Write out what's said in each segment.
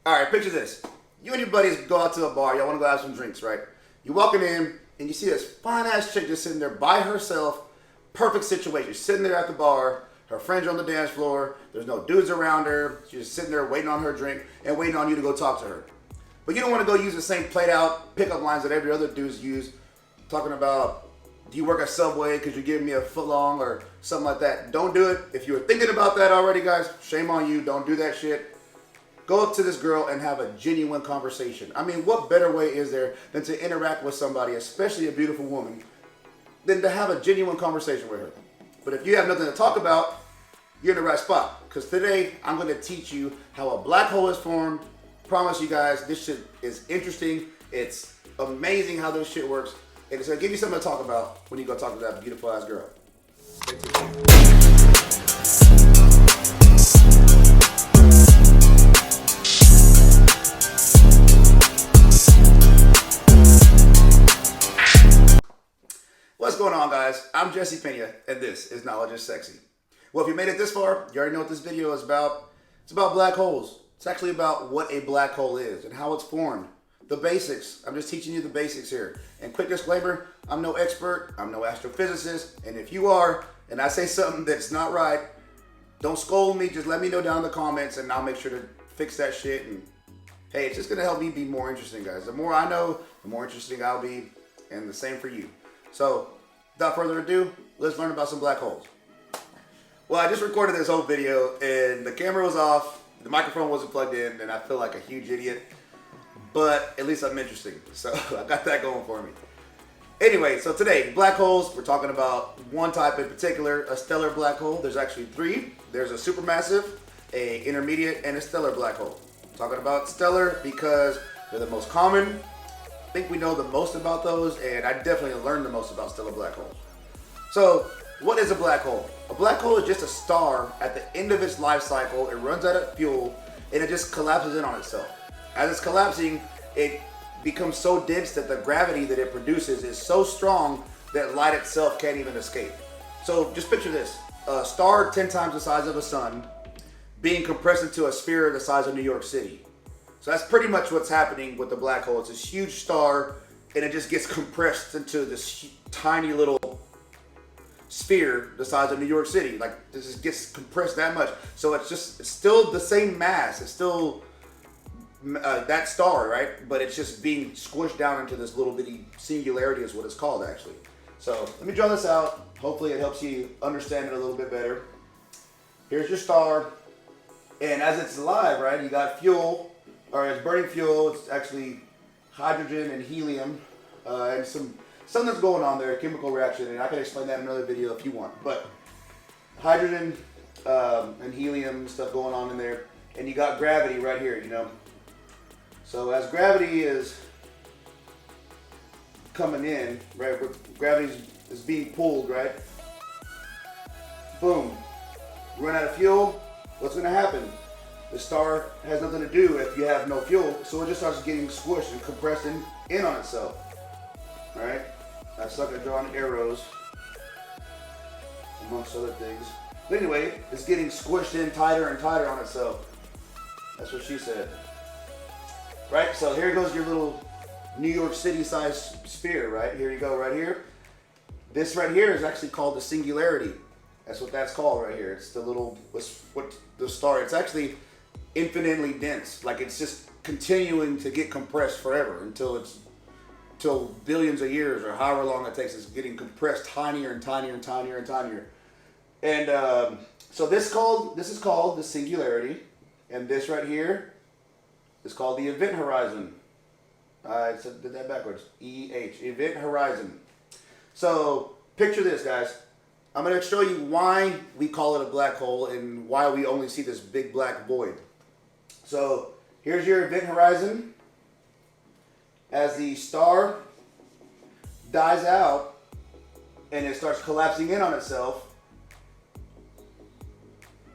All right, picture this. You and your buddies go out to a bar. Y'all want to go have some drinks, right? You walking in and you see this fine-ass chick just sitting there by herself. Perfect situation. She's sitting there at the bar. Her friends are on the dance floor. There's no dudes around her. She's just sitting there waiting on her drink and waiting on you to go talk to her. But you don't want to go use the same played-out pickup lines that every other dude's use, talking about, do you work at Subway because you're giving me a footlong or something like that. Don't do it. If you were thinking about that already, guys, shame on you. Don't do that shit. Go up to this girl and have a genuine conversation. I mean, what better way is there than to interact with somebody, especially a beautiful woman, than to have a genuine conversation with her? But if you have nothing to talk about, you're in the right spot. Because today, I'm going to teach you how a black hole is formed. Promise you guys, this shit is interesting. It's amazing how this shit works. And it's going to give you something to talk about when you go talk to that beautiful ass girl. Stay tuned. What's going on, guys? I'm Jesse Pena, and this is Knowledge is Sexy. Well, if you made it this far, you already know what this video is about. It's about black holes. It's actually about what a black hole is and how it's formed. The basics. I'm just teaching you the basics here. And quick disclaimer, I'm no expert, I'm no astrophysicist, and if you are, and I say something that's not right, don't scold me, just let me know down in the comments and I'll make sure to fix that shit. And hey, it's just gonna help me be more interesting, guys. The more I know, the more interesting I'll be, and the same for you. So, without further ado, let's learn about some black holes. Well, I just recorded this whole video and the camera was off, the microphone wasn't plugged in, and I feel like a huge idiot. But at least I'm interesting, so I got that going for me. Anyway, so today, black holes, we're talking about one type in particular, a stellar black hole. There's actually three. There's a supermassive, a intermediate, and a stellar black hole. I'm talking about stellar because they're the most common. I think we know the most about those, and I definitely learned the most about stellar black holes. So, what is a black hole? A black hole is just a star at the end of its life cycle. It runs out of fuel, and it just collapses in on itself. As it's collapsing, it becomes so dense that the gravity that it produces is so strong that light itself can't even escape. So just picture this, a star 10 times the size of a sun being compressed into a sphere the size of New York City. So that's pretty much what's happening with the black hole. It's this huge star and it just gets compressed into this tiny little sphere the size of New York City. Like this just gets compressed that much. So it's still the same mass. It's still that star, right? But it's just being squished down into this little bitty singularity is what it's called actually. So let me draw this out. Hopefully it helps you understand it a little bit better. Here's your star. And as it's alive, right, you got fuel, or it's burning fuel. It's actually hydrogen and helium and something that's going on there, a chemical reaction. And I can explain that in another video if you want. But hydrogen and helium stuff going on in there. And you got gravity right here, you know. So as gravity is coming in, right, gravity is being pulled, right? Boom. You run out of fuel, what's going to happen? The star has nothing to do if you have no fuel, so it just starts getting squished and compressed in on itself. All right? I suck at drawing arrows, amongst other things. But anyway, it's getting squished in tighter and tighter on itself. That's what she said. Right, so here goes your little New York City sized sphere, right? Here you go, right here. This right here is actually called the singularity. That's what that's called right here. It's the little, what the star, it's actually infinitely dense. Like it's just continuing to get compressed forever until billions of years or however long it takes. It's getting compressed tinier and tinier and tinier and tinier. And so this is called the singularity. And this right here, it's called the event horizon. I did that backwards. EH, event horizon. So picture this, guys. I'm going to show you why we call it a black hole and why we only see this big black void. So here's your event horizon. As the star dies out and it starts collapsing in on itself,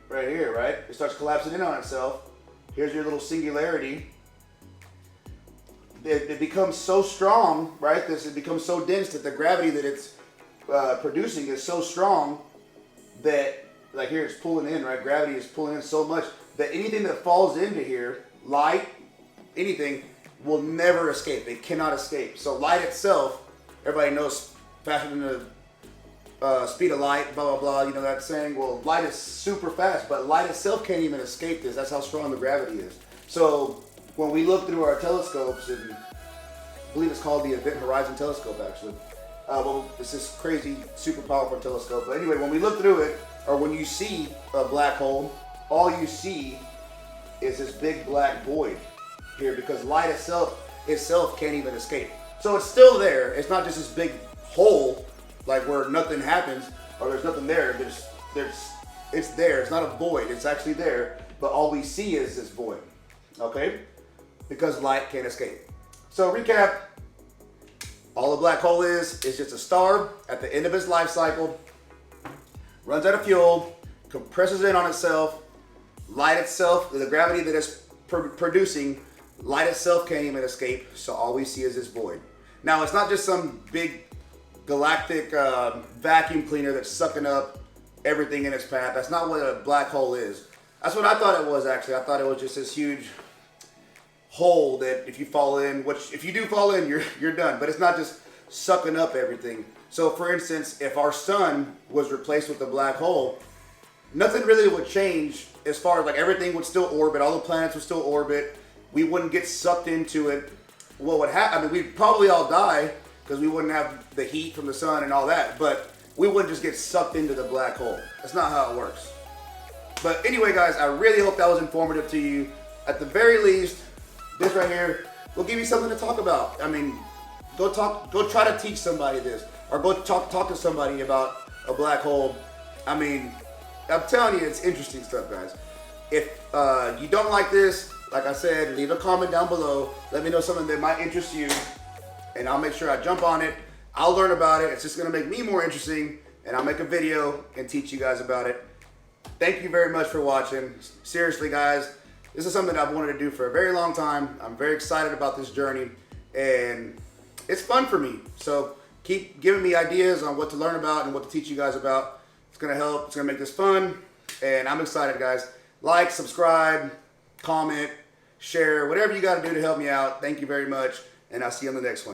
right here, right? It starts collapsing in on itself. Here's your little singularity. It becomes so strong, right? It becomes so dense that the gravity that it's producing is so strong that, like here it's pulling in, right? Gravity is pulling in so much that anything that falls into here, light, anything will never escape. It cannot escape. So light itself, everybody knows faster than the speed of light, blah, blah, blah. You know that saying? Well, light is super fast, but light itself can't even escape this. That's how strong the gravity is. So when we look through our telescopes, and I believe it's called the Event Horizon Telescope, actually. Well, it's this crazy, super powerful telescope. But anyway, when we look through it, or when you see a black hole, all you see is this big black void here, because light itself can't even escape. So it's still there. It's not just this big hole, like where nothing happens, or there's nothing there. It's there. It's not a void. It's actually there, but all we see is this void. Okay? Because light can't escape. So recap. All a black hole is just a star at the end of its life cycle, runs out of fuel, compresses in on itself, light itself, the gravity that it's producing, light itself can't even escape, so all we see is this void. Now, it's not just some big galactic vacuum cleaner that's sucking up everything in its path. That's not what a black hole is. That's what I thought it was, actually. I thought it was just this huge hole that if you fall in, which if you do fall in, you're done. But it's not just sucking up everything. So for instance, if our sun was replaced with a black hole, nothing really would change as far as like everything would still orbit, all the planets would still orbit. We wouldn't get sucked into it. What would happen? I mean, we'd probably all die because we wouldn't have the heat from the sun and all that, but we wouldn't just get sucked into the black hole. That's not how it works. But anyway, guys, I really hope that was informative to you. At the very least, this right here will give you something to talk about. I mean, go try to teach somebody this, or go talk to somebody about a black hole. I mean, I'm telling you, it's interesting stuff, guys. If you don't like this, like I said, leave a comment down below. Let me know something that might interest you, and I'll make sure I jump on it. I'll learn about it. It's just gonna make me more interesting, and I'll make a video and teach you guys about it. Thank you very much for watching. Seriously, guys. This is something I've wanted to do for a very long time. I'm very excited about this journey, and it's fun for me. So keep giving me ideas on what to learn about and what to teach you guys about. It's gonna help, it's gonna make this fun, and I'm excited, guys. Like, subscribe, comment, share, whatever you gotta do to help me out. Thank you very much, and I'll see you on the next one.